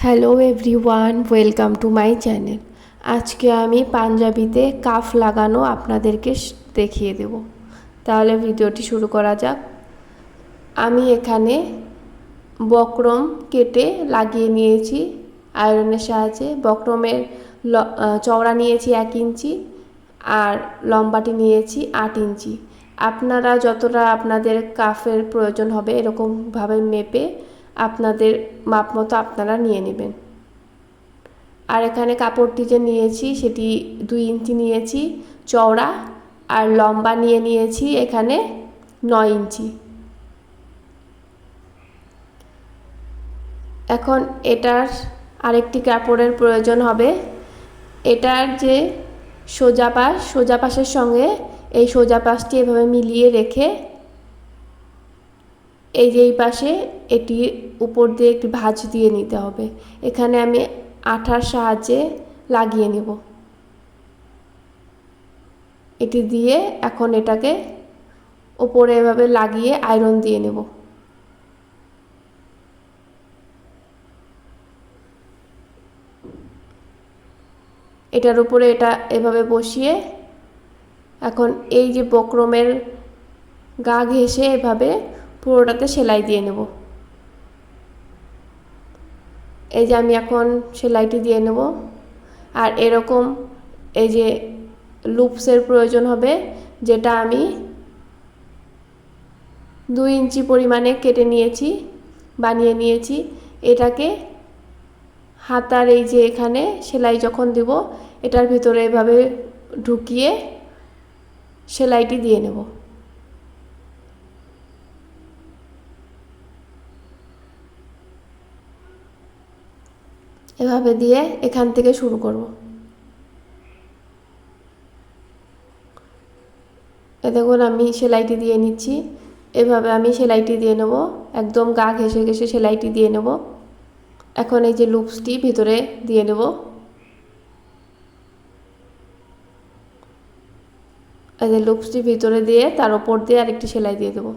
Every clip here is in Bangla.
Hello everyone, welcome to my channel. আজকে আমি পাঞ্জাবিতে কাফ লাগানো আপনাদেরকে দেখিয়ে দেব। তাহলে ভিডিওটি শুরু করা যাক। আমি এখানে বক্রম কেটে লাগিয়ে নিয়েছি আয়রনের সাহায্যে। বক্রমের চওড়া নিয়েছি 1 ইঞ্চি আর লম্বাটি নিয়েছি 8 ইঞ্চি। আপনারা যতটা আপনাদের কাফের প্রয়োজন হবে এরকমভাবে মেপে আপনাদের মাপ মতো আপনারা নিয়ে নেবেন। আর এখানে কাপড়টি যে নিয়েছি সেটি 2 ইঞ্চি নিয়েছি চওড়া, আর লম্বা নিয়েছি এখানে 9 ইঞ্চি। এখন এটার আরেকটি কাপড়ের প্রয়োজন হবে। এটার যে সোজা পাশের সঙ্গে এই সোজা পাশটি এভাবে মিলিয়ে রেখে এই যে এই পাশে এটি উপর দিয়ে একটি ভাঁজ দিয়ে নিতে হবে। এখানে আমি আঠার সাহায্যে লাগিয়ে নেব। এটি দিয়ে এখন এটাকে উপরে এভাবে লাগিয়ে আয়রন দিয়ে নেব। এটার উপরে এটা এভাবে বসিয়ে এখন এই যে বক্রমের গা ঘেঁষে এভাবে পুরোটাতে সেলাই দিয়ে নেব। এই যে আমি এখন সেলাইটি দিয়ে নেব। আর এরকম এই যে লুপসের প্রয়োজন হবে, যেটা আমি 2 ইঞ্চি পরিমাণে কেটে নিয়েছি, বানিয়ে নিয়েছি। এটাকে হাতার এই যে এখানে সেলাই যখন দিব এটার ভিতরে এভাবে ঢুকিয়ে সেলাইটি দিয়ে নেব। এভাবে দিয়ে এখান থেকে শুরু করব। দেখুন আমি সেলাইটি দিয়ে নিচ্ছি। এভাবে আমি সেলাইটি দিয়ে নেব, একদম গা ঘেঁষে ঘেঁষে সেলাইটি দিয়ে নেব। এখন এই যে লুপসটি ভিতরে দিয়ে নেব। এই যে লুপসটি ভিতরে দিয়ে তার উপর দিয়ে আরেকটি সেলাই দিয়ে দেব।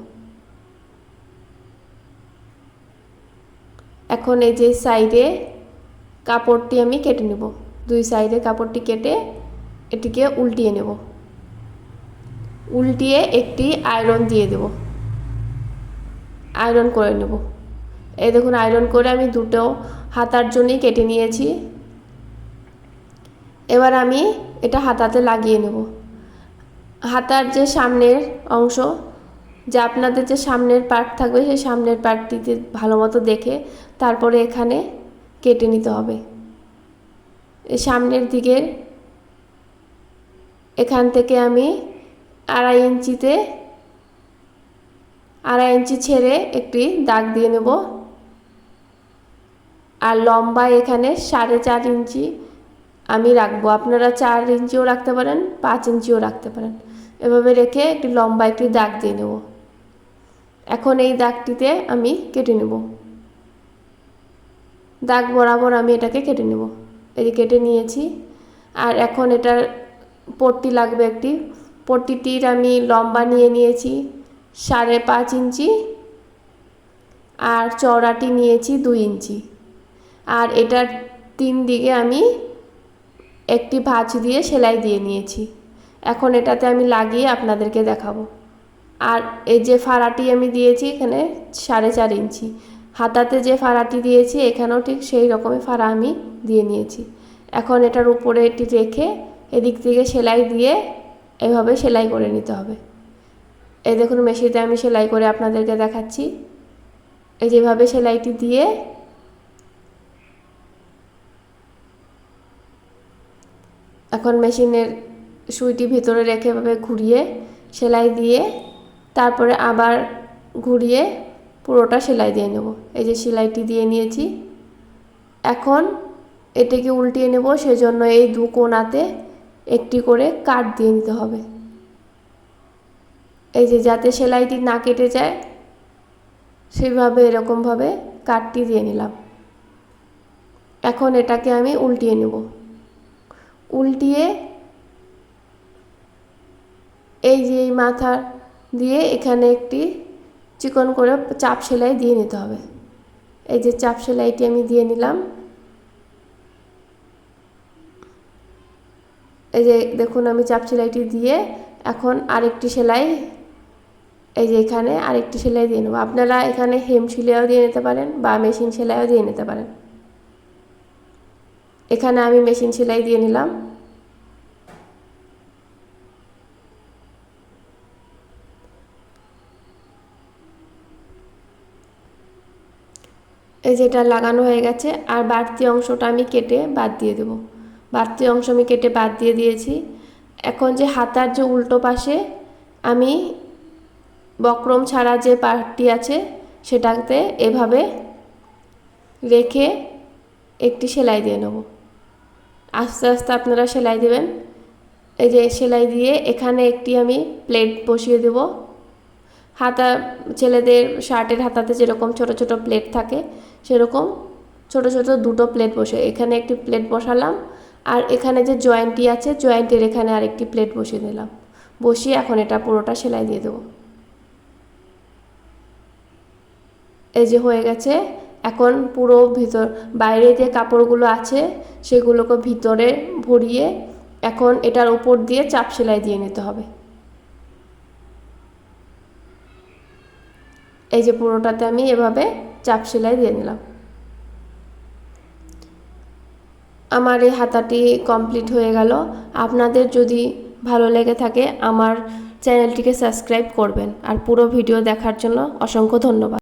এখন এই যে সাইডে কাপড়টি আমি কেটে নেব। 2 সাইডে কাপড়টি কেটে এটিকে উল্টিয়ে নেব। উল্টিয়ে একটি আয়রন দিয়ে দেব, আয়রন করে নেব। এই দেখুন আয়রন করে আমি দুটো হাতার জন্যই কেটে নিয়েছি। এবার আমি এটা হাতাতে লাগিয়ে নেব। হাতার যে সামনের অংশ, যে আপনাদের যে সামনের পার্ট থাকবে সেই সামনের পার্টটিতে ভালো মতো দেখে তারপরে এখানে কেটে নিতে হবে। এই সামনের দিকে এখান থেকে আমি 2.5 ইঞ্চি ছেড়ে একটি দাগ দিয়ে নেব। আর লম্বা এখানে 4.5 ইঞ্চি আমি রাখবো। আপনারা 4 ইঞ্চিও রাখতে পারেন, 5 ইঞ্চিও রাখতে পারেন। এভাবে রেখে একটি লম্বা একটি দাগ দিয়ে নেব। এখন এই দাগটিতে আমি কেটে নেব। দাগ বরাবর আমি এটাকে কেটে নেব। এই যে কেটে নিয়েছি। আর এখন এটার পট্টি লাগবে একটি। পট্টিটির আমি লম্বা নিয়েছি 5.5 ইঞ্চি আর চওড়াটি নিয়েছি 2 ইঞ্চি। আর এটার 3 দিকে আমি একটি ভাঁজ দিয়ে সেলাই দিয়ে নিয়েছি। এখন এটাতে আমি লাগিয়ে আপনাদেরকে দেখাবো। আর এই যে ফাড়াটি আমি দিয়েছি এখানে 4.5 ইঞ্চি, হাতাতে যে ফাড়াটি দিয়েছি এখানেও ঠিক সেই রকমই ফাড়া আমি দিয়ে নিয়েছি। এখন এটার উপরে এটি রেখে এদিক থেকে সেলাই দিয়ে এভাবে সেলাই করে নিতে হবে। এই দেখুন মেশিনে আমি সেলাই করে আপনাদেরকে দেখাচ্ছি। এই যেভাবে সেলাইটি দিয়ে এখন মেশিনের সুইটি ভিতরে রেখে এভাবে ঘুরিয়ে সেলাই দিয়ে তারপরে আবার ঘুরিয়ে পুরোটা সেলাই দিয়ে নেব। এই যে সেলাইটি দিয়ে নিয়েছি। এখন এটাকে উল্টিয়ে নেব, সেজন্য এই 2 কোণাতে একটি করে কাট দিয়ে নিতে হবে। এই যে যাতে সেলাইটি না কেটে যায় সেইভাবে এরকমভাবে কাটটি দিয়ে নিলাম। এখন এটাকে আমি উল্টিয়ে নেব। উল্টিয়ে এই যে এই মাথা দিয়ে এখানে একটি চিকন করে চাপ সেলাই দিয়ে নিতে হবে। এই যে চাপ সেলাইটি আমি দিয়ে নিলাম। এই যে দেখুন আমি চাপ সেলাইটি দিয়ে এখন আরেকটি সেলাই, এই যে এখানে আরেকটি সেলাই দিয়ে নেব। আপনারা এখানে হেম সেলাইও দিয়ে নিতে পারেন বা মেশিন সেলাইও দিয়ে নিতে পারেন। এখানে আমি মেশিন সেলাই দিয়ে নিলাম। এই যেটা লাগানো হয়ে গেছে, আর বাড়তি অংশটা আমি কেটে বাদ দিয়ে দেব। বাড়তি অংশ আমি কেটে বাদ দিয়ে দিয়েছি। এখন যে হাতার যে উল্টো পাশে আমি বক্রম ছাড়া যে পার্টটি আছে সেটাতে এভাবে রেখে একটি সেলাই দিয়ে নেব। আস্তে আস্তে আপনারা সেলাই দেবেন। এই যে সেলাই দিয়ে এখানে একটি আমি প্লেট বসিয়ে দেব। হাতা ছেলেদের শার্টের হাতাতে যেরকম ছোট ছোট প্লেট থাকে সেরকম ছোট ছোট দুটো প্লেট বসে এখানে একটি প্লেট বসালাম, আর এখানে যে জয়েন্টটি আছে জয়েন্টের এখানে আরেকটি প্লেট বসিয়ে দিলাম। বসিয়ে এখন এটা পুরোটা সেলাই দিয়ে দেবো। এই যে হয়ে গেছে। এখন পুরো ভিতর বাইরে যে কাপড়গুলো আছে সেগুলোকে ভিতরে ভরিয়ে এখন এটার উপর দিয়ে চাপ সেলাই দিয়ে নিতে হবে। এই যে পুরোটাতে আমি এভাবে চাপ সেলাই দিয়ে নিলাম। আমার এই হাতাটি কমপ্লিট হয়ে গেল। আপনাদের যদি ভালো লেগে থাকে আমার চ্যানেলটিকে সাবস্ক্রাইব করবেন, আর পুরো ভিডিও দেখার জন্য অসংখ্য ধন্যবাদ।